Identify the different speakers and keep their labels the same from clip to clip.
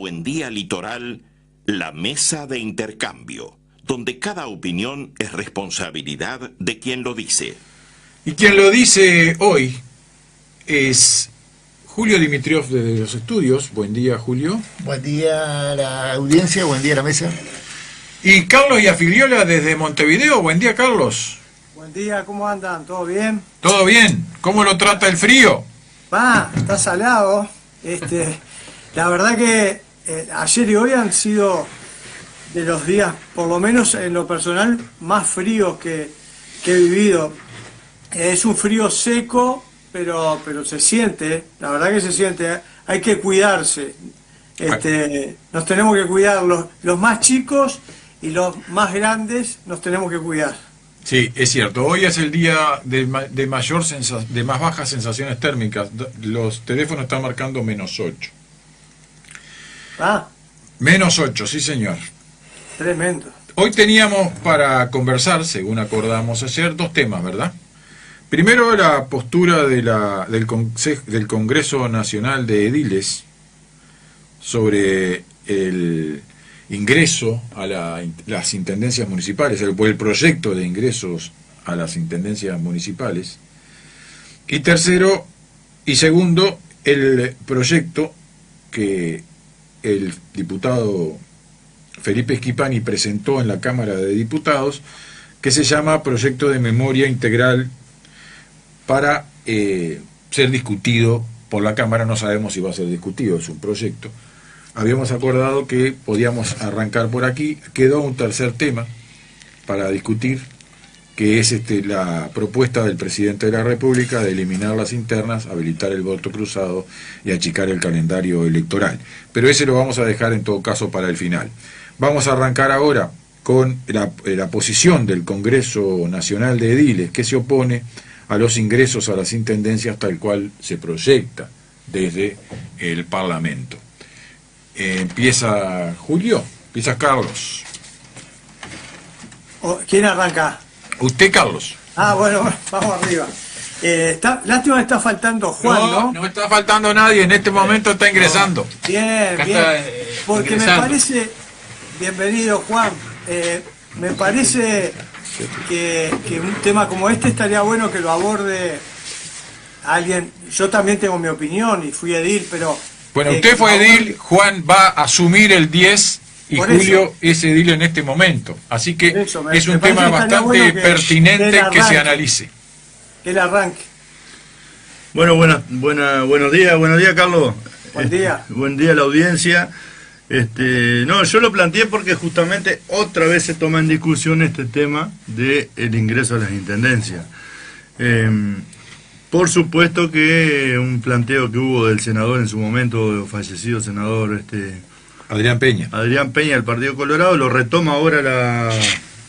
Speaker 1: Buen Día Litoral, la mesa de intercambio, donde cada opinión es responsabilidad de quien lo dice.
Speaker 2: Y quien lo dice hoy es Julio Dimitriov desde los estudios. Buen día, Julio.
Speaker 3: Buen día a la audiencia, buen día a la mesa.
Speaker 2: Y Carlos Iafigliola desde Montevideo. Buen día, Carlos.
Speaker 4: Buen día, ¿cómo andan? ¿Todo bien?
Speaker 2: ¿Todo bien? ¿Cómo lo trata el frío?
Speaker 4: Está salado. La verdad que ayer y hoy han sido de los días, por lo menos en lo personal, más fríos que he vivido. Es un frío seco, pero se siente, la verdad que se siente. Hay que cuidarse. Nos tenemos que cuidar, los más chicos y los más grandes nos tenemos que cuidar.
Speaker 2: Sí, es cierto. Hoy es el día de más bajas sensaciones térmicas. Los teléfonos están marcando -8. -8, sí señor.
Speaker 4: Tremendo.
Speaker 2: Hoy teníamos para conversar, según acordamos ayer, dos temas, ¿verdad? Primero, la postura del Congreso Nacional de Ediles sobre el ingreso a las intendencias municipales, el proyecto de ingresos a las intendencias municipales. Y tercero y segundo, el proyecto que el diputado Felipe Schipani presentó en la Cámara de Diputados, que se llama Proyecto de Memoria Integral, para ser discutido por la Cámara. No sabemos si va a ser discutido, es un proyecto. Habíamos acordado que podíamos arrancar por aquí. Quedó un tercer tema para discutir, que es la propuesta del presidente de la República de eliminar las internas, habilitar el voto cruzado y achicar el calendario electoral. Pero ese lo vamos a dejar en todo caso para el final. Vamos a arrancar ahora con la posición del Congreso Nacional de Ediles, que se opone a los ingresos a las intendencias tal cual se proyecta desde el Parlamento. Empieza Julio, empieza Carlos.
Speaker 4: ¿Quién arranca?
Speaker 2: Usted, Carlos.
Speaker 4: Bueno, vamos arriba. Lástima que está faltando Juan, ¿no?
Speaker 2: No está faltando nadie, en este momento está ingresando.
Speaker 4: Bien. Porque me parece... Bienvenido, Juan. Me parece que un tema como este estaría bueno que lo aborde alguien. Yo también tengo mi opinión y fui edil, pero...
Speaker 2: Bueno, usted fue edil, Juan va a asumir el 10 y Julio es edil en este momento. Así que es un tema bastante pertinente que se analice.
Speaker 4: El arranque.
Speaker 5: Bueno, buenos días, Carlos.
Speaker 4: Buen día.
Speaker 5: Buen día a la audiencia. No, yo lo planteé porque justamente otra vez se toma en discusión este tema del ingreso a las intendencias. Por supuesto que un planteo que hubo del senador en su momento, fallecido senador
Speaker 2: Adrián Peña
Speaker 5: del Partido Colorado, lo retoma ahora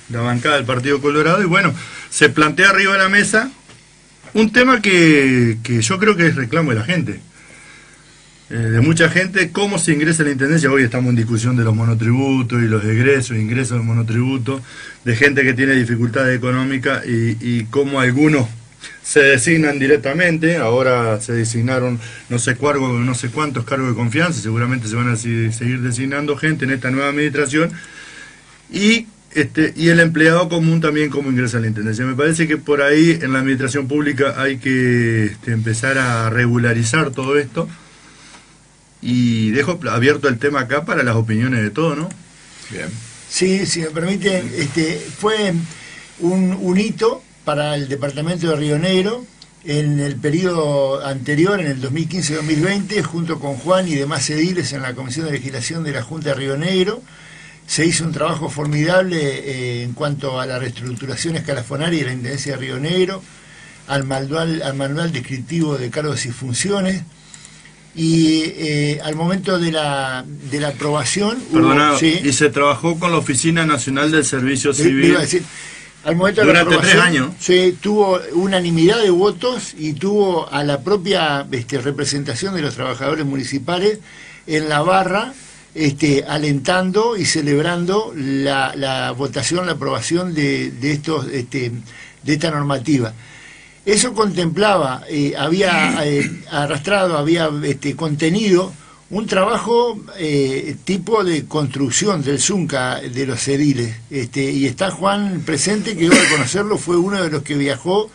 Speaker 5: la bancada del Partido Colorado y bueno, se plantea arriba de la mesa un tema que yo creo que es reclamo de la gente. De mucha gente, cómo se ingresa a la intendencia. Hoy estamos en discusión de los monotributos y los ingresos de monotributos, de gente que tiene dificultades económicas y cómo algunos se designan directamente. Ahora se designaron no sé cuántos cargos de confianza, seguramente se van a seguir designando gente en esta nueva administración, y el empleado común también cómo ingresa a la intendencia. Me parece que por ahí en la administración pública hay que empezar a regularizar todo esto. Y dejo abierto el tema acá para las opiniones de todos, ¿no?
Speaker 2: Bien.
Speaker 3: Sí, si me permiten, fue un hito para el departamento de Río Negro en el periodo anterior, en el 2015-2020, junto con Juan y demás ediles en la Comisión de Legislación de la Junta de Río Negro. Se hizo un trabajo formidable en cuanto a la reestructuración escalafonaria de la Intendencia de Río Negro, al manual descriptivo de cargos y funciones. Y al momento de la aprobación...
Speaker 5: ¿sí? Y se trabajó con la Oficina Nacional del Servicio Civil.
Speaker 3: Iba a decir, al momento de
Speaker 5: durante
Speaker 3: la aprobación,
Speaker 5: 3 años.
Speaker 3: Se tuvo unanimidad de votos y tuvo a la propia representación de los trabajadores municipales en la barra, alentando y celebrando la votación, la aprobación de esta normativa. Eso contemplaba, había contenido un trabajo tipo de construcción del Zunca de los ediles. Y está Juan presente, que yo al conocerlo fue uno de los que viajó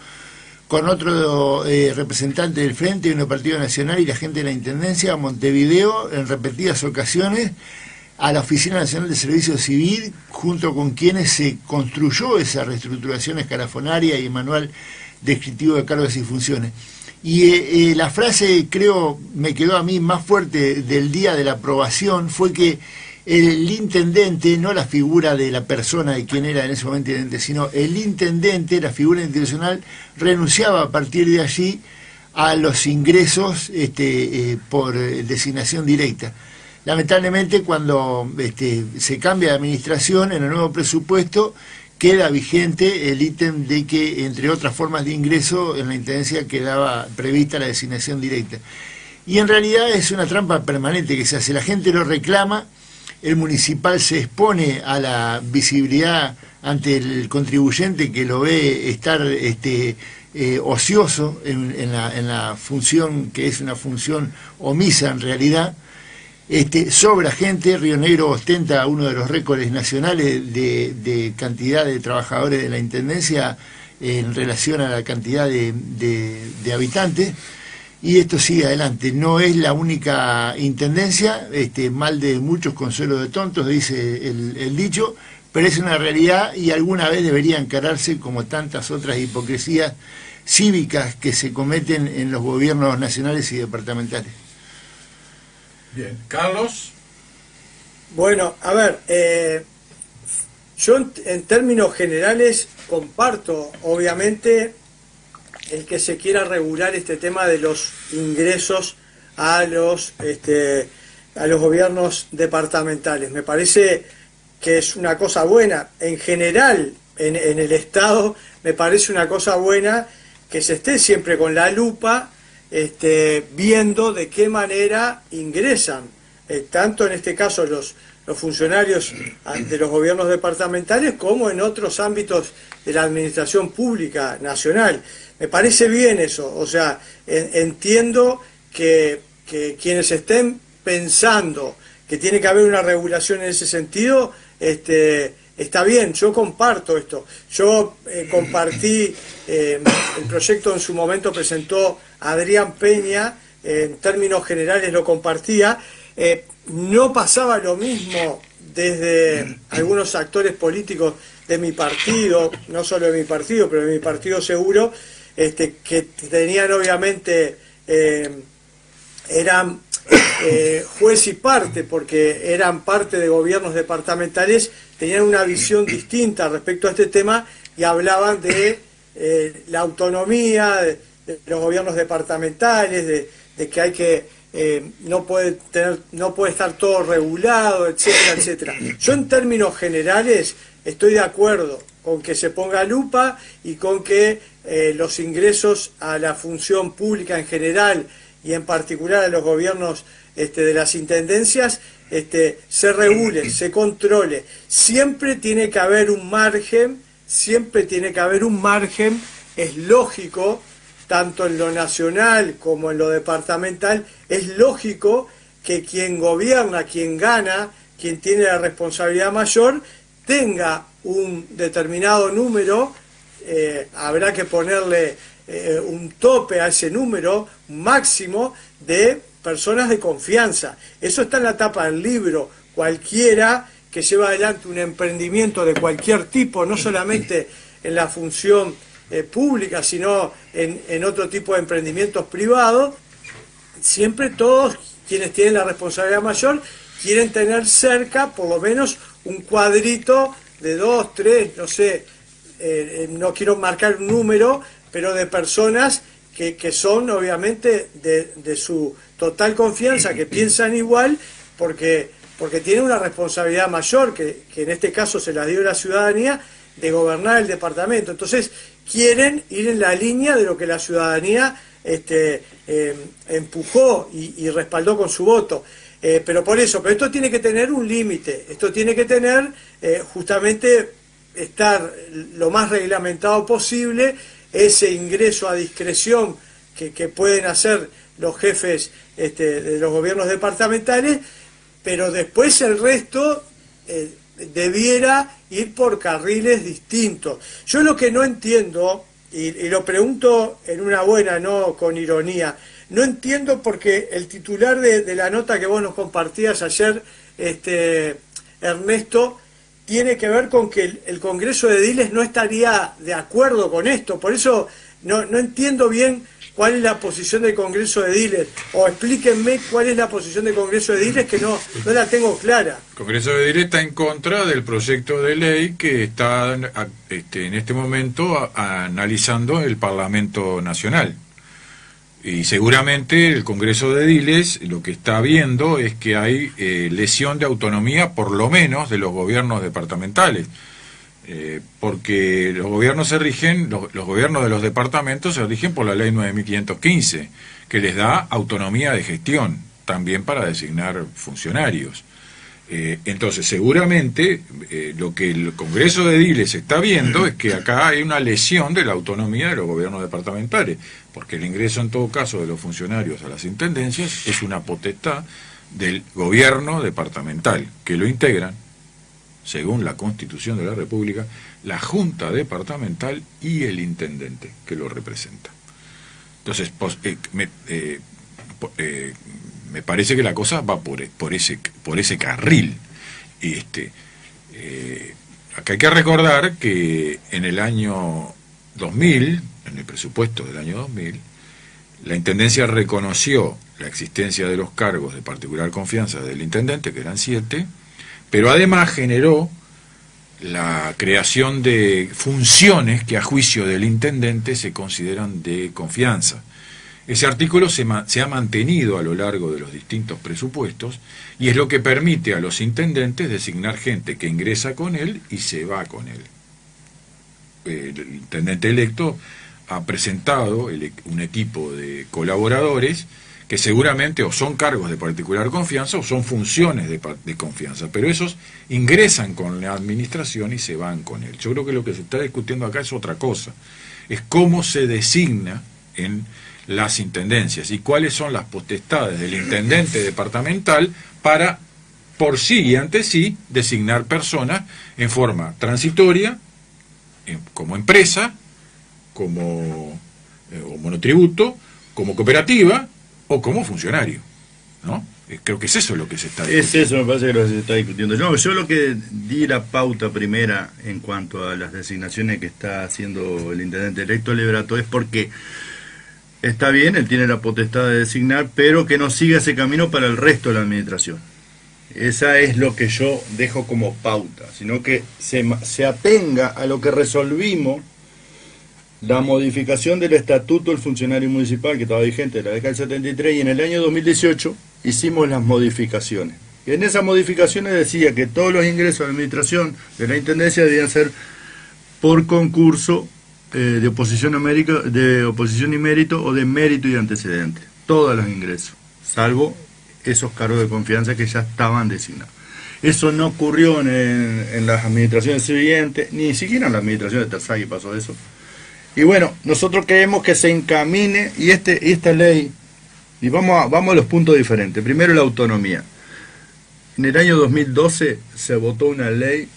Speaker 3: con otro representante del Frente y del Partido Nacional y la gente de la Intendencia a Montevideo en repetidas ocasiones, a la Oficina Nacional de Servicio Civil, junto con quienes se construyó esa reestructuración escalafonaria y manual descriptivo de cargos y funciones. Y la frase, creo, me quedó a mí más fuerte del día de la aprobación, fue que el intendente, no la figura de la persona de quien era en ese momento intendente, sino el intendente, la figura institucional, renunciaba a partir de allí a los ingresos por designación directa. Lamentablemente, cuando se cambia de administración, en el nuevo presupuesto queda vigente el ítem de que, entre otras formas de ingreso, en la Intendencia quedaba prevista la designación directa. Y en realidad es una trampa permanente que se hace. La gente lo reclama, el municipal se expone a la visibilidad ante el contribuyente que lo ve estar ocioso en la función, que es una función omisa en realidad. Sobra gente. Río Negro ostenta uno de los récords nacionales de cantidad de trabajadores de la Intendencia en relación a la cantidad de habitantes, y esto sigue adelante. No es la única intendencia, mal de muchos, consuelo de tontos, dice el dicho, pero es una realidad y alguna vez debería encararse como tantas otras hipocresías cívicas que se cometen en los gobiernos nacionales y departamentales.
Speaker 2: Bien, Carlos.
Speaker 4: Bueno, a ver, yo en términos generales comparto, obviamente, el que se quiera regular este tema de los ingresos a los gobiernos departamentales. Me parece que es una cosa buena. En general, en el Estado, me parece una cosa buena que se esté siempre con la lupa viendo de qué manera ingresan, tanto en este caso los funcionarios de los gobiernos departamentales como en otros ámbitos de la administración pública nacional. Me parece bien eso, o sea, entiendo que quienes estén pensando que tiene que haber una regulación en ese sentido, está bien, yo comparto esto. Yo compartí, el proyecto en su momento presentó Adrián Peña, en términos generales lo compartía, no pasaba lo mismo desde algunos actores políticos de mi partido, no solo de mi partido, pero de mi partido seguro, que tenían obviamente, eran juez y parte, porque eran parte de gobiernos departamentales, tenían una visión distinta respecto a este tema y hablaban de la autonomía de los gobiernos departamentales, de que hay que no puede estar todo regulado, etcétera, etcétera. Yo en términos generales estoy de acuerdo con que se ponga lupa y con que los ingresos a la función pública en general y en particular a los gobiernos de las intendencias se regule, se controle. Siempre tiene que haber un margen, es lógico, tanto en lo nacional como en lo departamental, es lógico que quien gobierna, quien gana, quien tiene la responsabilidad mayor, tenga un determinado número, habrá que ponerle un tope a ese número, un máximo de personas de confianza. Eso está en la tapa del libro. Cualquiera que lleva adelante un emprendimiento de cualquier tipo, no solamente en la función pública, sino en otro tipo de emprendimientos privados, siempre todos quienes tienen la responsabilidad mayor quieren tener cerca por lo menos un cuadrito de 2, 3, no sé, no quiero marcar un número, pero de personas que son obviamente de su total confianza, que piensan igual, porque tienen una responsabilidad mayor, que en este caso se las dio la ciudadanía, de gobernar el departamento. Entonces quieren ir en la línea de lo que la ciudadanía empujó y respaldó con su voto. Pero esto tiene que tener un límite, esto tiene que tener justamente estar lo más reglamentado posible, ese ingreso a discreción que pueden hacer los jefes de los gobiernos departamentales, pero después el resto debiera ir por carriles distintos. Yo lo que no entiendo, y lo pregunto en una buena, no con ironía, no entiendo porque el titular de la nota que vos nos compartías ayer, Ernesto, tiene que ver con que el Congreso de Ediles no estaría de acuerdo con esto. Por eso no entiendo bien cuál es la posición del Congreso de Ediles, o explíquenme cuál es la posición del Congreso de Ediles, que no la tengo clara.
Speaker 2: El Congreso de Ediles está en contra del proyecto de ley que está en este momento analizando el Parlamento Nacional. Y seguramente el Congreso de Ediles lo que está viendo es que hay lesión de autonomía, por lo menos, de los gobiernos departamentales. Porque los gobiernos se rigen, los gobiernos de los departamentos se rigen por la ley 9515, que les da autonomía de gestión, también para designar funcionarios. Entonces, seguramente, lo que el Congreso de Ediles está viendo es que acá hay una lesión de la autonomía de los gobiernos departamentales, porque el ingreso, en todo caso, de los funcionarios a las intendencias es una potestad del gobierno departamental, que lo integran, según la Constitución de la República, la Junta Departamental y el intendente que lo representa. Entonces, me parece que la cosa va por ese carril. Acá hay que recordar que en el año 2000, en el presupuesto del año 2000, la Intendencia reconoció la existencia de los cargos de particular confianza del intendente, que eran 7, pero además generó la creación de funciones que a juicio del intendente se consideran de confianza. Ese artículo se ha mantenido a lo largo de los distintos presupuestos y es lo que permite a los intendentes designar gente que ingresa con él y se va con él. El intendente electo ha presentado un equipo de colaboradores que seguramente o son cargos de particular confianza o son funciones de confianza, pero esos ingresan con la administración y se van con él. Yo creo que lo que se está discutiendo acá es otra cosa, es cómo se designa en las intendencias y cuáles son las potestades del intendente departamental para, por sí y ante sí, designar personas en forma transitoria, como empresa, como monotributo, como cooperativa o como funcionario, ¿no? Creo que es eso lo que se está discutiendo.
Speaker 5: Es eso, me parece que lo que se está discutiendo. No, yo lo que di la pauta primera en cuanto a las designaciones que está haciendo el intendente electo Lebrato es porque está bien, él tiene la potestad de designar, pero que no siga ese camino para el resto de la administración. Esa es lo que yo dejo como pauta, sino que se atenga a lo que resolvimos, la modificación del estatuto del funcionario municipal que estaba vigente de la década del 73, y en el año 2018 hicimos las modificaciones. Y en esas modificaciones decía que todos los ingresos a la administración de la intendencia debían ser por concurso de oposición y mérito o de mérito y antecedente. Todos los ingresos, salvo esos cargos de confianza que ya estaban designados. Eso no ocurrió en las administraciones siguientes, ni siquiera en la administración de Terzaghi pasó eso. Y bueno, nosotros queremos que se encamine, y esta ley, y vamos a los puntos diferentes. Primero, la autonomía. En el año 2012 se votó una ley,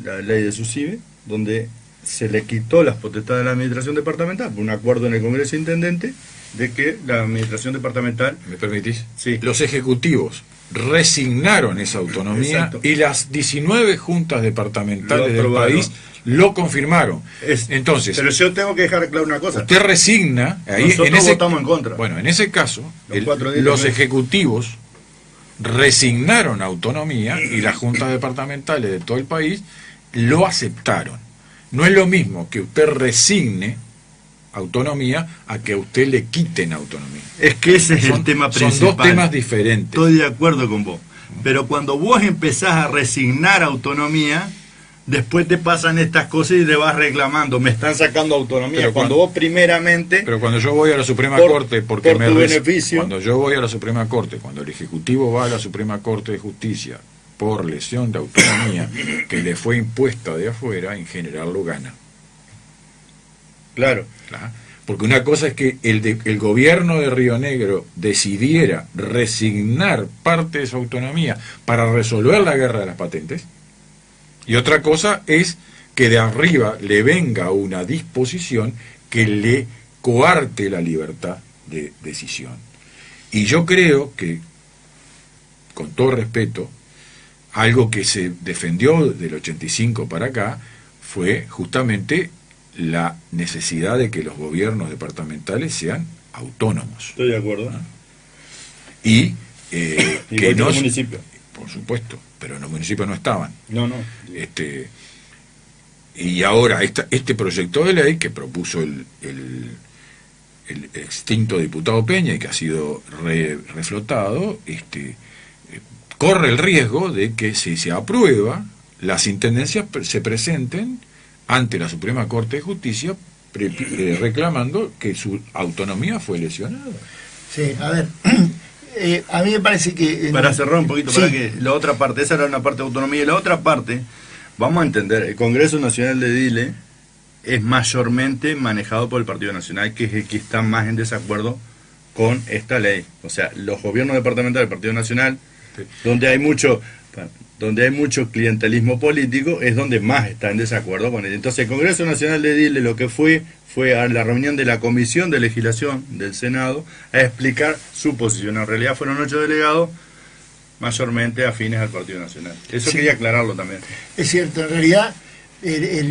Speaker 5: la ley de SUSIBE, donde se le quitó las potestades de la administración departamental, por un acuerdo en el Congreso Intendente, de que la administración departamental...
Speaker 2: ¿Me permitís?
Speaker 5: Sí.
Speaker 2: Los ejecutivos resignaron esa autonomía. Exacto. Y las 19 juntas departamentales del país lo confirmaron. Entonces,
Speaker 5: pero yo tengo que dejar claro una cosa.
Speaker 2: Usted resigna, ahí
Speaker 5: nosotros votamos en contra.
Speaker 2: Bueno, en ese caso, los ejecutivos resignaron autonomía y las juntas departamentales de todo el país lo aceptaron. No es lo mismo que usted resigne autonomía a que a usted le quiten autonomía.
Speaker 5: Es que ese es el tema principal.
Speaker 2: Son dos temas diferentes.
Speaker 5: Estoy de acuerdo con vos. Pero cuando vos empezás a resignar autonomía, después te pasan estas cosas y le vas reclamando, me están sacando autonomía. Pero cuando vos primeramente...
Speaker 2: Pero cuando yo voy a la Suprema Corte, porque
Speaker 5: por tu beneficio,
Speaker 2: cuando yo voy a la Suprema Corte, cuando el Ejecutivo va a la Suprema Corte de Justicia por lesión de autonomía que le fue impuesta de afuera, en general lo gana.
Speaker 5: Claro.
Speaker 2: Porque una cosa es que el gobierno de Río Negro decidiera resignar parte de su autonomía para resolver la guerra de las patentes, y otra cosa es que de arriba le venga una disposición que le coarte la libertad de decisión. Y yo creo que, con todo respeto, algo que se defendió del 85 para acá fue justamente la necesidad de que los gobiernos departamentales sean autónomos.
Speaker 5: Estoy de acuerdo.
Speaker 2: ¿No? Y que no...
Speaker 5: municipio.
Speaker 2: Por supuesto, pero en los municipios no estaban.
Speaker 5: No.
Speaker 2: Y ahora este proyecto de ley que propuso el extinto diputado Peña y que ha sido reflotado, corre el riesgo de que si se aprueba, las intendencias se presenten ante la Suprema Corte de Justicia reclamando que su autonomía fue lesionada.
Speaker 3: Sí, a ver, a mí me parece que...
Speaker 5: Para cerrar un poquito,
Speaker 3: sí.
Speaker 5: para que la otra parte, esa era una parte de autonomía, y la otra parte, vamos a entender, el Congreso Nacional de Dile es mayormente manejado por el Partido Nacional, que es el que está más en desacuerdo con esta ley. O sea, los gobiernos departamentales del Partido Nacional, donde hay mucho clientelismo político, es donde más está en desacuerdo con él. Entonces el Congreso Nacional de Dile lo que fue a la reunión de la Comisión de Legislación del Senado a explicar su posición. En realidad fueron 8 delegados, mayormente afines al Partido Nacional. Eso
Speaker 3: sí.
Speaker 5: quería aclararlo también.
Speaker 3: Es cierto, en realidad,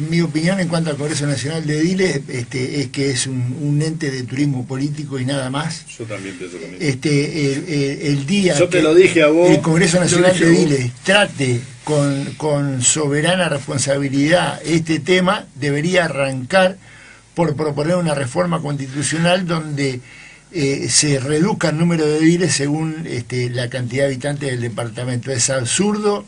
Speaker 3: mi opinión en cuanto al Congreso Nacional de Dile es que es un ente de turismo político y nada más.
Speaker 5: Yo también pienso lo mismo.
Speaker 3: El día
Speaker 5: Yo te
Speaker 3: que
Speaker 5: lo dije a vos.
Speaker 3: el Congreso Nacional
Speaker 5: Yo
Speaker 3: de
Speaker 5: dije a vos.
Speaker 3: Dile trate con soberana responsabilidad este tema, debería arrancar por proponer una reforma constitucional donde se reduzca el número de ediles según la cantidad de habitantes del departamento. Es absurdo,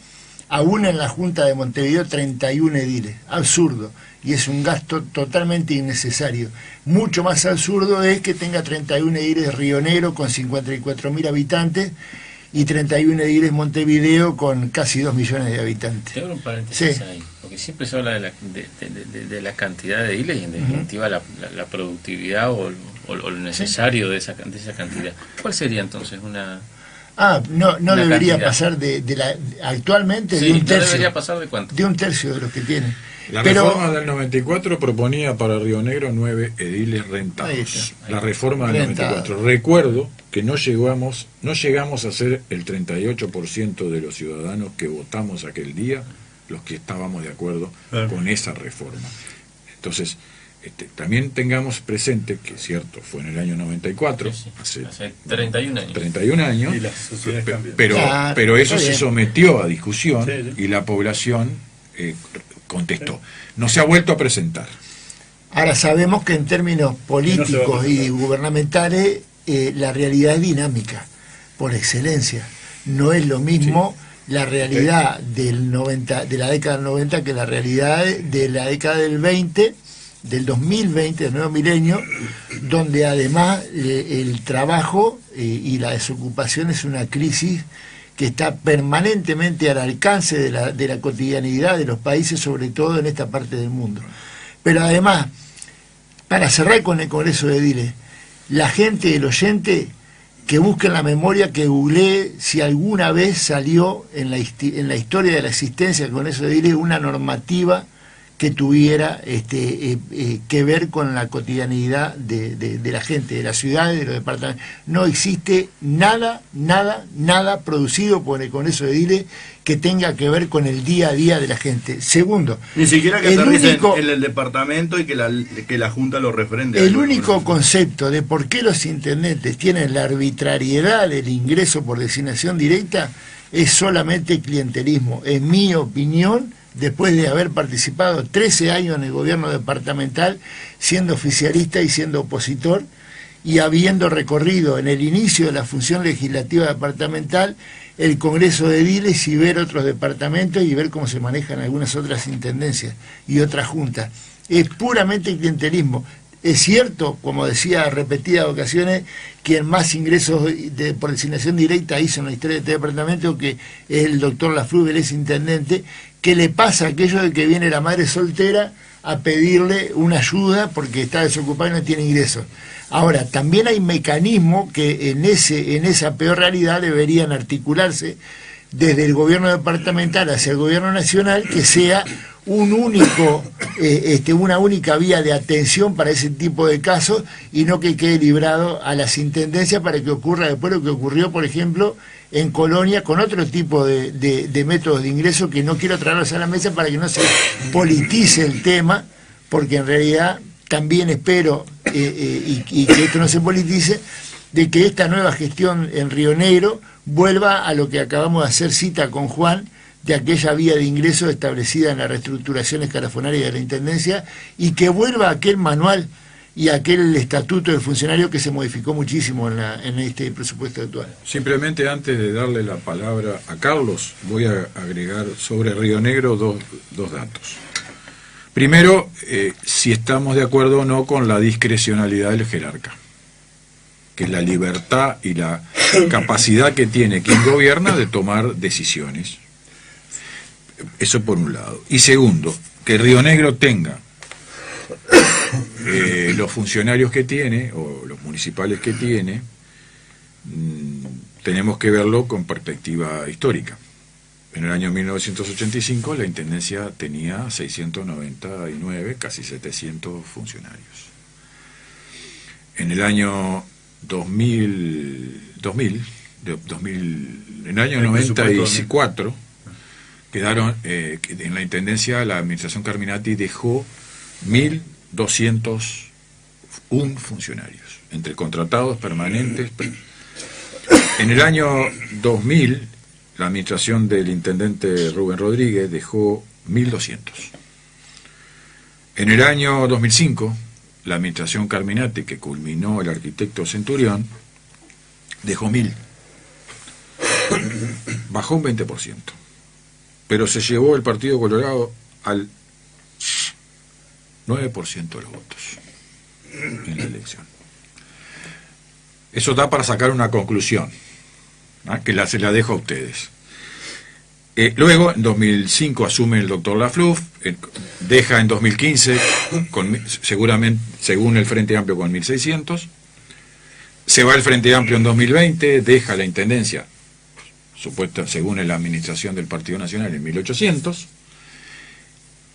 Speaker 3: aún en la Junta de Montevideo 31 ediles, absurdo, y es un gasto totalmente innecesario. Mucho más absurdo es que tenga 31 ediles Río Negro con 54.000 habitantes y 31 ediles Montevideo con casi 2 millones de habitantes.
Speaker 6: Te abro un paréntesis
Speaker 3: Sí.
Speaker 6: ahí, porque siempre se habla de la cantidad de ediles y en definitiva la productividad o lo necesario de esa cantidad. ¿Cuál sería entonces una
Speaker 3: No
Speaker 6: una
Speaker 3: debería
Speaker 6: cantidad?
Speaker 3: pasar actualmente
Speaker 6: Sí,
Speaker 3: de un
Speaker 6: ¿no
Speaker 3: tercio.
Speaker 6: debería pasar de cuánto?
Speaker 3: De un tercio de los que tiene.
Speaker 2: La
Speaker 3: Pero
Speaker 2: reforma del 94 proponía para Río Negro 9 ediles
Speaker 3: Ahí
Speaker 2: rentados.
Speaker 3: está.
Speaker 2: La reforma del
Speaker 3: Rentado.
Speaker 2: 94. Recuerdo que no llegamos a ser el 38% de los ciudadanos que votamos aquel día los que estábamos de acuerdo con esa reforma. Entonces, también tengamos presente que, cierto, fue en el año 94,
Speaker 6: Sí,
Speaker 2: hace
Speaker 6: 31 años.
Speaker 2: 31 años,
Speaker 5: Y las sociedades cambian.
Speaker 3: Claro,
Speaker 2: pero eso
Speaker 3: está
Speaker 2: se
Speaker 3: bien.
Speaker 2: sometió a discusión
Speaker 5: Sí, sí.
Speaker 2: y la población contestó. No se ha vuelto a presentar.
Speaker 3: Ahora sabemos que en términos políticos y gubernamentales la realidad es dinámica, por excelencia. No es lo mismo la realidad de la década del 90 que la realidad de la década del 20, del 2020, del nuevo milenio, donde además el trabajo y la desocupación es una crisis que está permanentemente al alcance de la cotidianidad de los países, sobre todo en esta parte del mundo. Pero además, para cerrar con el Congreso de Dile, la gente, el oyente, que busque en la memoria, que googlee si alguna vez salió en la historia de la existencia del Congreso de Dile una normativa que tuviera que ver con la cotidianidad de la gente, de la ciudad y de los departamentos. No existe nada producido por el Congreso de Dile que tenga que ver con el día a día de la gente. Segundo,
Speaker 5: Ni siquiera que
Speaker 3: el
Speaker 5: aterricen
Speaker 3: único-
Speaker 5: en el departamento y que la Junta lo refrende.
Speaker 3: el único concepto de por qué los intendentes tienen la arbitrariedad del ingreso por designación directa es solamente clientelismo. En mi opinión, después de haber participado 13 años en el gobierno departamental, siendo oficialista y siendo opositor, y habiendo recorrido en el inicio de la función legislativa departamental el Congreso de Diles y ver otros departamentos y ver cómo se manejan algunas otras intendencias y otras juntas. Es puramente clientelismo. Es cierto, como decía en repetidas ocasiones, quien más ingresos por designación directa hizo en la historia de este departamento, que es el doctor Laflúbel, es intendente, que le pasa aquello de que viene la madre soltera a pedirle una ayuda porque está desocupado y no tiene ingresos. Ahora, también hay mecanismos que en esa peor realidad deberían articularse desde el gobierno departamental hacia el gobierno nacional, que sea un único, una única vía de atención para ese tipo de casos y no que quede librado a las intendencias para que ocurra después lo que ocurrió, por ejemplo, en Colonia con otro tipo de métodos de ingreso que no quiero traerlos a la mesa para que no se politice el tema, porque en realidad también espero y que esto no se politice, de que esta nueva gestión en Río Negro vuelva a lo que acabamos de hacer cita con Juan, de aquella vía de ingreso establecida en la reestructuración escalafonaria de la Intendencia, y que vuelva a aquel manual y aquel estatuto del funcionario que se modificó muchísimo en este presupuesto actual.
Speaker 2: Simplemente antes de darle la palabra a Carlos, voy a agregar sobre Río Negro dos datos. Primero, si estamos de acuerdo o no con la discrecionalidad del jerarca, que es la libertad y la capacidad que tiene quien gobierna de tomar decisiones. Eso por un lado. Y segundo, que Río Negro tenga los funcionarios que tiene, o los municipales que tiene, tenemos que verlo con perspectiva histórica. En el año 1985 la Intendencia tenía 699, casi 700 funcionarios. En el año 2000 en el año 94 quedaron, en la Intendencia la administración Carminati dejó 1.201 funcionarios, entre contratados, permanentes. En el año 2000 la administración del intendente Rubén Rodríguez dejó 1.200. En el año 2005 la administración Carminati, que culminó el arquitecto Centurión, dejó 1.000. Bajó un 20%. Pero se llevó el Partido Colorado al 9% de los votos en la elección. Eso da para sacar una conclusión, ¿no? Que se la dejo a ustedes. Luego, en 2005 asume el doctor Lafluf, deja en 2015, seguramente, según el Frente Amplio, con 1.600. Se va el Frente Amplio en 2020, deja la Intendencia, según la administración del Partido Nacional, en 1.800.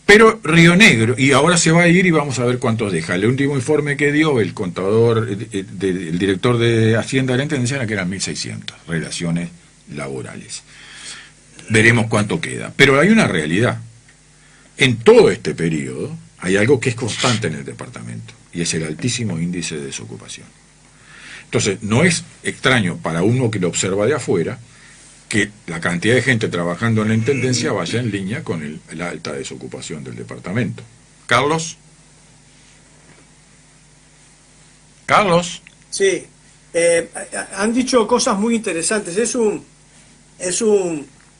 Speaker 2: Pero Río Negro, y ahora se va a ir y vamos a ver cuántos deja. El último informe que dio el contador, el director de Hacienda de la Intendencia, era que eran 1.600 relaciones laborales. Veremos cuánto queda. Pero hay una realidad. En todo este periodo hay algo que es constante en el departamento, y es el altísimo índice de desocupación. Entonces, no es extraño para uno que lo observa de afuera que la cantidad de gente trabajando en la Intendencia vaya en línea con la alta desocupación del departamento. Carlos. Carlos.
Speaker 4: Sí, han dicho cosas muy interesantes. Es un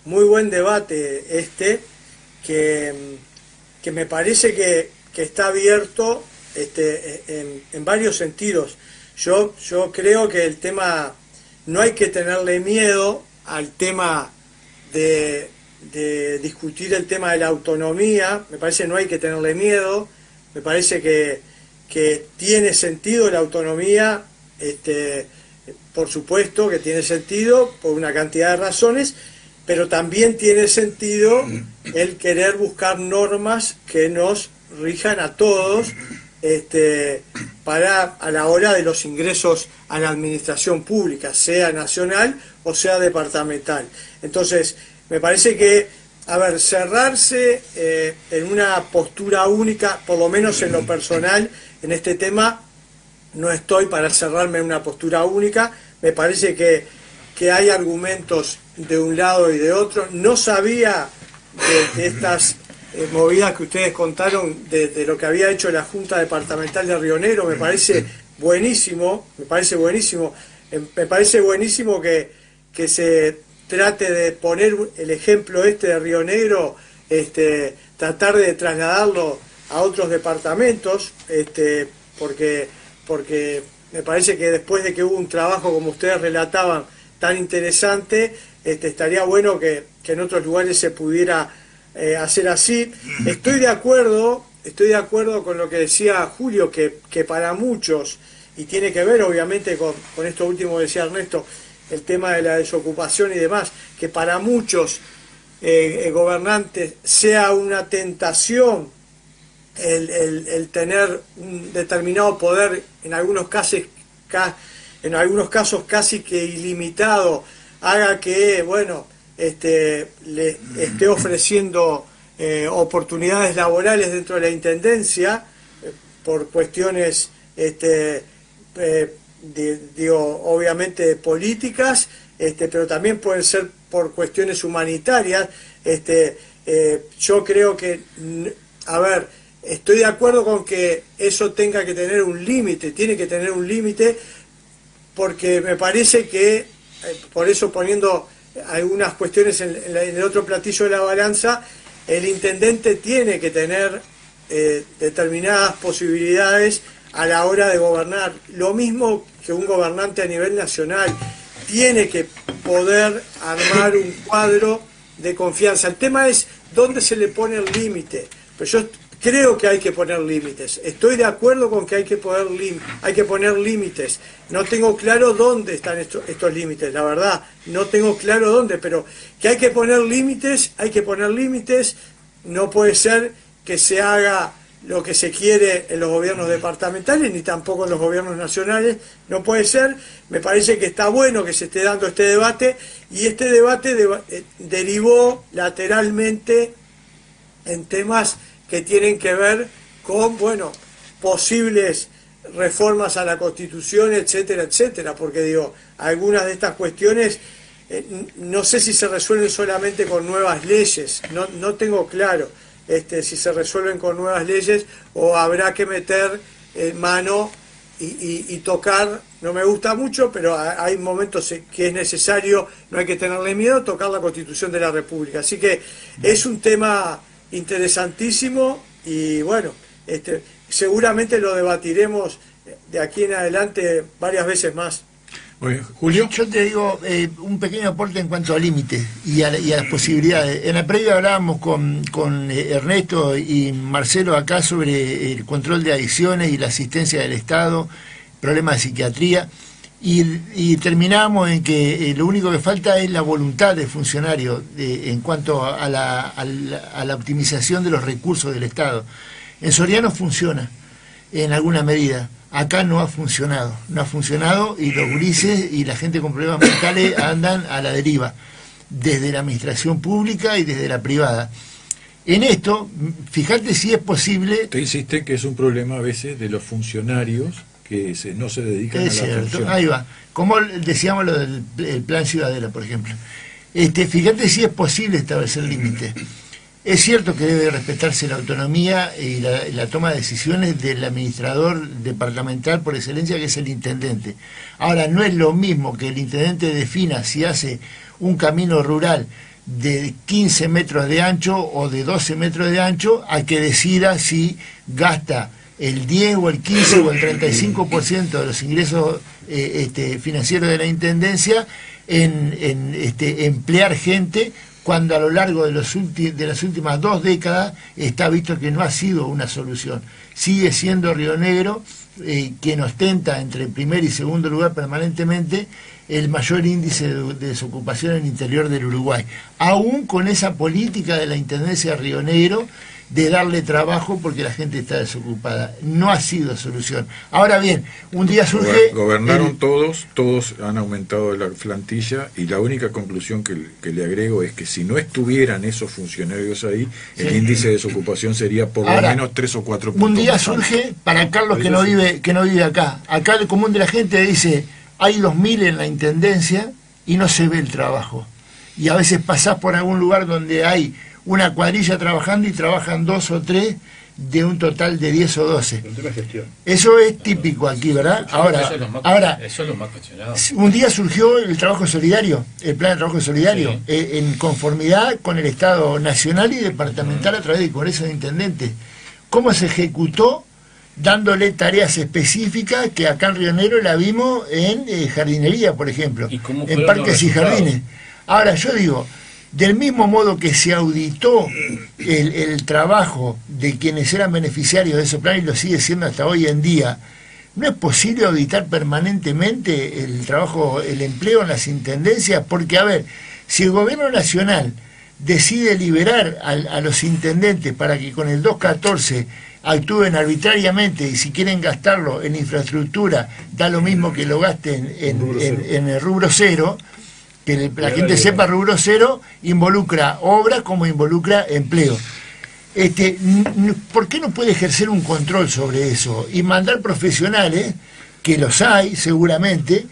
Speaker 4: muy buen debate que me parece que está abierto en varios sentidos. Yo creo que el tema, no hay que tenerle miedo al tema de discutir el tema de la autonomía. Me parece que no hay que tenerle miedo. Me parece que tiene sentido la autonomía, por supuesto que tiene sentido por una cantidad de razones, pero también tiene sentido el querer buscar normas que nos rijan a todos, para a la hora de los ingresos a la administración pública, sea nacional o sea departamental. Entonces, me parece que, cerrarse en una postura única, por lo menos en lo personal, en este tema, no estoy para cerrarme en una postura única. Me parece que hay argumentos de un lado y de otro. No sabía de estas movidas que ustedes contaron de lo que había hecho la Junta Departamental de Río Negro. Me parece buenísimo, me parece buenísimo que se trate de poner el ejemplo de Río Negro, tratar de trasladarlo a otros departamentos, porque me parece que después de que hubo un trabajo, como ustedes relataban, tan interesante, estaría bueno que en otros lugares se pudiera hacer así. Estoy de acuerdo estoy de acuerdo con lo que decía Julio, que para muchos, y tiene que ver obviamente con esto último que decía Ernesto, el tema de la desocupación y demás, que para muchos gobernantes sea una tentación el tener un determinado poder, en algunos casos casi que ilimitado, haga que, bueno, le esté ofreciendo oportunidades laborales dentro de la Intendencia por cuestiones obviamente políticas, pero también pueden ser por cuestiones humanitarias. Yo creo que, estoy de acuerdo con que eso tenga que tener un límite, tiene que tener un límite, porque me parece que, por eso poniendo algunas cuestiones en el otro platillo de la balanza, el intendente tiene que tener determinadas posibilidades a la hora de gobernar. Lo mismo que un gobernante a nivel nacional, tiene que poder armar un cuadro de confianza. El tema es dónde se le pone el límite. Pero yo creo que hay que poner límites. Estoy de acuerdo con que hay que poner límites. No tengo claro dónde están estos límites, la verdad. No tengo claro dónde, pero que hay que poner límites, hay que poner límites. No puede ser que se haga lo que se quiere en los gobiernos departamentales, ni tampoco en los gobiernos nacionales. No puede ser. Me parece que está bueno que se esté dando este debate, y este debate derivó lateralmente en temas que tienen que ver con, bueno, posibles reformas a la Constitución, etcétera, etcétera, porque digo, algunas de estas cuestiones no sé si se resuelven solamente con nuevas leyes, no tengo claro si se resuelven con nuevas leyes o habrá que meter mano y tocar. No me gusta mucho, pero hay momentos que es necesario, no hay que tenerle miedo, tocar la Constitución de la República. Así que es un tema interesantísimo, y bueno, seguramente lo debatiremos de aquí en adelante varias veces más.
Speaker 2: Oye, Julio.
Speaker 3: Yo te digo un pequeño aporte en cuanto a límites y a las posibilidades. En la previa hablábamos con Ernesto y Marcelo acá sobre el control de adicciones y la asistencia del Estado, problemas de psiquiatría, y terminamos en que lo único que falta es la voluntad del funcionario en cuanto a la optimización de los recursos del Estado. En Soriano funciona en alguna medida. Acá no ha funcionado, y los gurises y la gente con problemas mentales andan a la deriva, desde la administración pública y desde la privada. En esto, fíjate si es posible...
Speaker 2: Usted insiste que es un problema a veces de los funcionarios que no se dedican a la función.
Speaker 3: Ahí va, como decíamos lo del plan Ciudadela, por ejemplo. Fíjate si es posible establecer límites. Es cierto que debe respetarse la autonomía y la toma de decisiones del administrador departamental por excelencia, que es el intendente. Ahora, no es lo mismo que el intendente defina si hace un camino rural de 15 metros de ancho o de 12 metros de ancho, a que decida si gasta el 10 o el 15 o el 35% de los ingresos financieros de la intendencia en emplear gente, cuando a lo largo de las últimas 2 décadas está visto que no ha sido una solución. Sigue siendo Río Negro quien ostenta entre primer y segundo lugar permanentemente el mayor índice de desocupación en el interior del Uruguay, aún con esa política de la Intendencia de Río Negro de darle trabajo porque la gente está desocupada. No ha sido solución. Ahora bien, un día surge...
Speaker 2: Gobernaron todos han aumentado la plantilla, y la única conclusión que le agrego es que si no estuvieran esos funcionarios ahí, sí, el índice de desocupación sería por lo menos 3 o 4 puntos.
Speaker 3: Un día surge, para Carlos que no vive acá el común de la gente dice, hay 2.000 en la Intendencia y no se ve el trabajo. Y a veces pasás por algún lugar donde hay una cuadrilla trabajando y trabajan 2 o 3 de un total de 10 o 12. Eso es típico aquí, ¿verdad? Ahora,
Speaker 6: eso es lo más cuestionado.
Speaker 3: Un día surgió el trabajo solidario, el plan de trabajo solidario, sí, en conformidad con el Estado nacional y departamental a través del Congreso de Intendentes. ¿Cómo se ejecutó? Dándole tareas específicas que acá en Río Negro la vimos en jardinería, por ejemplo, en parques y jardines. Ahora, yo digo, del mismo modo que se auditó el trabajo de quienes eran beneficiarios de esos planes, y lo sigue siendo hasta hoy en día, ¿no es posible auditar permanentemente el trabajo, el empleo en las intendencias? Porque, a ver, si el gobierno nacional decide liberar a los intendentes para que con el 214 actúen arbitrariamente, y si quieren gastarlo en infraestructura, da lo mismo que lo gasten en el rubro cero, que la gente sepa, rubro cero involucra obra como involucra empleo. ¿Por qué no puede ejercer un control sobre eso y mandar profesionales, que los hay seguramente,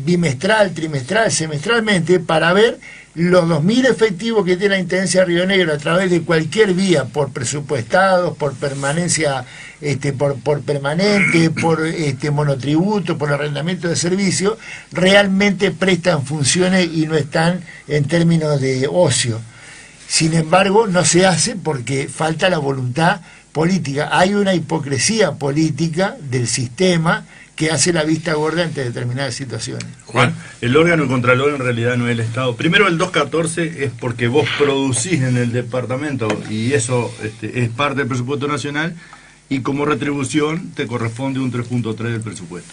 Speaker 3: bimestral, trimestral, semestralmente, para ver los 2.000 efectivos que tiene la Intendencia de Río Negro a través de cualquier vía, por presupuestados, por permanencia, por permanente, por monotributo, por arrendamiento de servicios, realmente prestan funciones y no están en términos de ocio? Sin embargo, no se hace porque falta la voluntad política. Hay una hipocresía política del sistema que hace la vista gorda ante determinadas situaciones.
Speaker 5: Juan, el órgano contralor en realidad no es el Estado. Primero, el 214 es porque vos producís en el departamento y eso es parte del presupuesto nacional, y como retribución te corresponde un 3.3 del presupuesto.